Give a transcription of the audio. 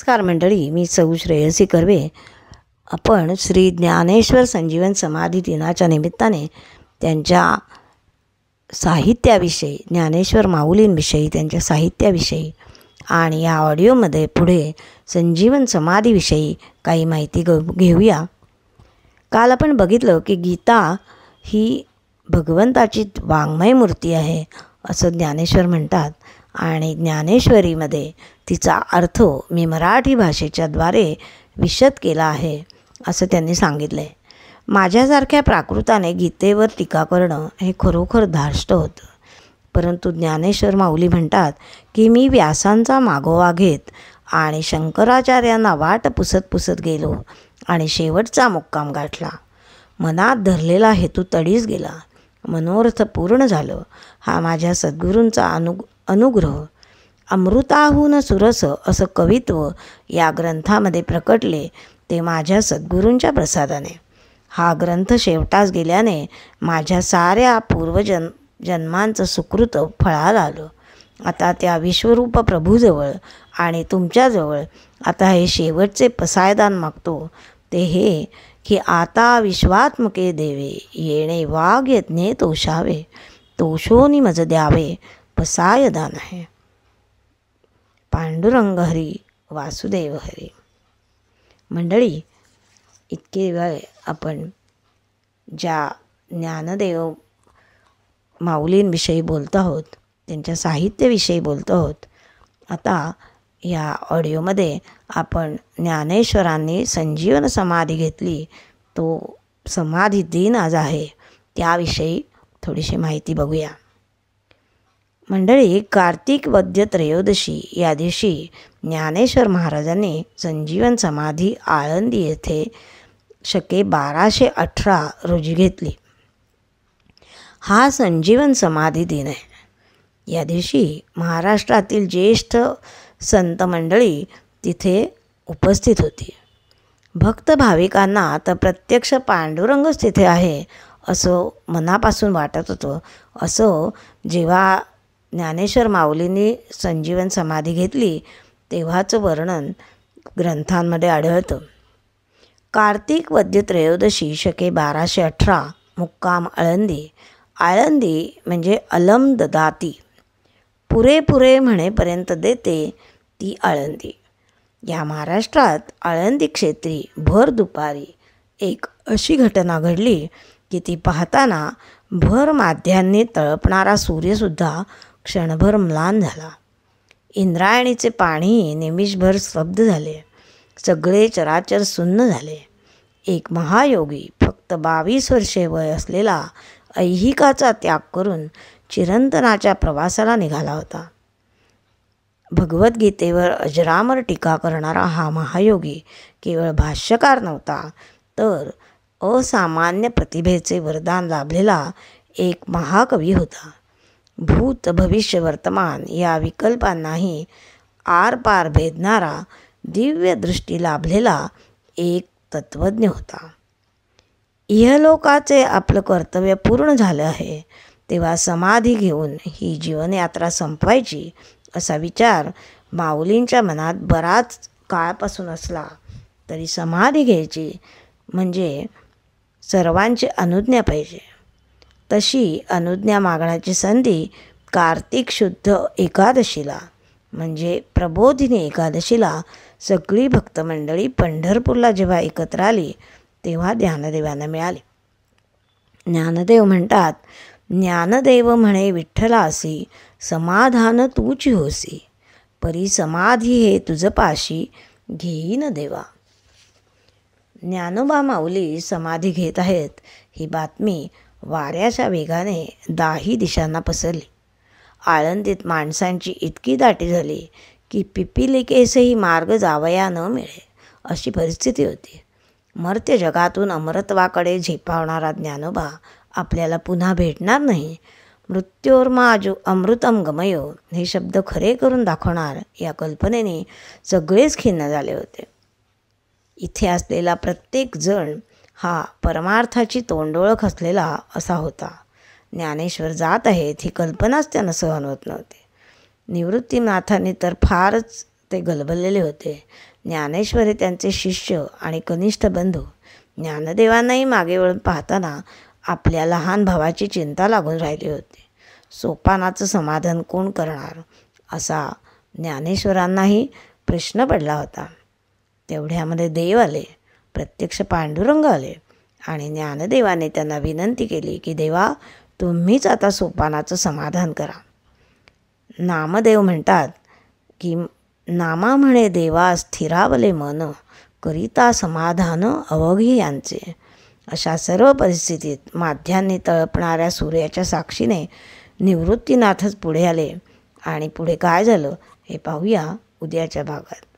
नमस्कार मंडळी, मी सौ श्रेयसी कर्वे. आपण श्री ज्ञानेश्वर संजीवन समाधी दिनाच्या निमित्ताने त्यांच्या साहित्याविषयी, ज्ञानेश्वर माऊलींविषयी, त्यांच्या साहित्याविषयी आणि या ऑडिओमध्ये पुढे संजीवन समाधीविषयी काही माहिती घेऊया. काल आपण बघितलं की गीता ही भगवंताची वाङ्मय मूर्ती आहे असं ज्ञानेश्वर म्हणतात आणि ज्ञानेश्वरीमध्ये तिचा अर्थ मी मराठी भाषेच्याद्वारे विशद केला आहे असं त्यांनी सांगितलं आहे. माझ्यासारख्या प्राकृताने गीतेवर टीका करणं हे खरोखर धार्ष्ट होतं, परंतु ज्ञानेश्वर माऊली म्हणतात की मी व्यासांचा मागोवा घेत आणि शंकराचार्यांना वाट पुसत गेलो आणि शेवटचा मुक्काम गाठला. मनात धरलेला हेतू तडीस गेला, मनोरथ पूर्ण झालं. हा माझ्या सद्गुरूंचा अनुग्रह. अमृताहून सुरस असं कवित्व या ग्रंथामध्ये प्रकटले ते माझ्या सद्गुरूंच्या प्रसादाने. हा ग्रंथ शेवटास गेल्याने माझ्या साऱ्या जन्मांचं सुकृत फळाला आलं. आता त्या विश्वरूप प्रभूजवळ आणि तुमच्याजवळ आता हे शेवटचे पसायदान मागतो, ते हे की आता विश्वात्मके देवे येणे वाघ यज्ञे तोषावे, तोषोनी मज द्यावे पसायदान आहे. पांडुरंग हरी वासुदेव हरी. मंडळी, इतके वेळ आपण ज्या ज्ञानदेव माऊलींविषयी बोलतो आहोत, त्यांच्या साहित्याविषयी बोलतो आहोत. आता या ऑडिओमध्ये आपण ज्ञानेश्वरांनी संजीवन समाधी घेतली, तो समाधी दिन आज आहे, त्याविषयी थोडीशी माहिती बघूया. मंडळी, कार्तिक वद्य त्रयोदशी या दिवशी ज्ञानेश्वर महाराजांनी संजीवन समाधी आळंदी येथे शके 1218 रोजी घेतली. हा संजीवन समाधी दिन आहे. या दिवशी महाराष्ट्रातील ज्येष्ठ संत मंडळी तिथे उपस्थित होती. भक्त भाविकांना तर प्रत्यक्ष पांडुरंगच तिथे आहे असं मनापासून वाटत होतं. असं जेव्हा ज्ञानेश्वर माऊलींनी संजीवन समाधी घेतली तेव्हाचं वर्णन ग्रंथांमध्ये आढळतं. कार्तिक वद्य त्रयोदशी शके 1218 मुक्काम आळंदी. आळंदी म्हणजे अलम ददाती, पुरे म्हणेपर्यंत देते ती आळंदी. या महाराष्ट्रात आळंदी क्षेत्री भर दुपारी एक अशी घटना घडली की ती पाहताना भर माध्यांनी तळपणारा सूर्यसुद्धा क्षणभर म्लान झाला. इंद्रायणीचे पाणी निमिषभर स्तब्ध झाले. सगळे चराचर सुन्न झाले. एक महायोगी फक्त 22 वर्षे वय असलेला ऐहिकाचा त्याग करून चिरंतनाच्या प्रवासाला निघाला होता. भगवद्गीतेवर अजरामर टीका करणारा हा महायोगी केवळ भाष्यकार नव्हता, तर असामान्य प्रतिभेचे वरदान लाभलेला एक महाकवी होता. भूत भविष्य वर्तमान या विकल्पांनाही आरपार भेदणारा दिव्य दृष्टी लाभलेला एक तत्त्वज्ञ होता. इहलोकाचे आपलं कर्तव्य पूर्ण झालं आहे, तेव्हा समाधी घेऊन ही जीवनयात्रा संपवायची असा विचार माऊलींच्या मनात बराच काळापासून असला तरी समाधी घ्यायची म्हणजे सर्वांची अनुज्ञा पाहिजे. तशी अनुज्ञा मागण्याची संधी कार्तिक शुद्ध एकादशीला म्हणजे प्रबोधिनी एकादशीला सगळी भक्तमंडळी पंढरपूरला जेव्हा एकत्र आली तेव्हा ज्ञानदेवांना मिळाली. ज्ञानदेव म्हणतात, ज्ञानदेव म्हणे विठ्ठलासी, समाधान तूची होसी, परी समाधी हे तुझ पाशी, घेईन देवा. ज्ञानोबा माऊली समाधी घेत आहेत ही बातमी वाऱ्याच्या वेगाने 10 दिशांना पसरली. आळंदीत माणसांची इतकी दाटी झाली की पिपिलिकेसही मार्ग जावया न मिळे अशी परिस्थिती होती. मर्त्य जगातून अमरत्वाकडे झेपावणारा ज्ञानोबा आपल्याला पुन्हा भेटणार नाही. मृत्योर्मा अमृतम गमयो हे शब्द खरे करून दाखवणार या कल्पनेने सगळेच खिन्न झाले होते. इथे असलेला प्रत्येक जण हा परमार्थाची तोंडओळख असलेला असा होता. ज्ञानेश्वर जात आहेत ही कल्पनाच त्यांना सहन होत नव्हती. निवृत्तीनाथांनी तर फारच ते गलबललेले होते. ज्ञानेश्वर हे त्यांचे शिष्य आणि कनिष्ठ बंधू. ज्ञानदेवांनाही मागे वळून पाहताना आपल्या लहान भावाची चिंता लागून राहिली होती. सोपानाचं समाधान कोण करणार असा ज्ञानेश्वरांनाही प्रश्न पडला होता. तेवढ्यामध्ये देव आले, प्रत्यक्ष पांडुरंग आले आणि ज्ञानदेवाने त्यांना विनंती केली की देवा, तुम्हीच आता सोपानाचं समाधान करा. नामदेव म्हणतात की नामा म्हणे देवा स्थिरावले मन, करिता समाधान अवघी यांचे. अशा सर्व परिस्थितीत माध्यांनी तळपणाऱ्या सूर्याच्या साक्षीने निवृत्तीनाथच पुढे आले आणि पुढे काय झालं हे पाहूया उद्याच्या भागात.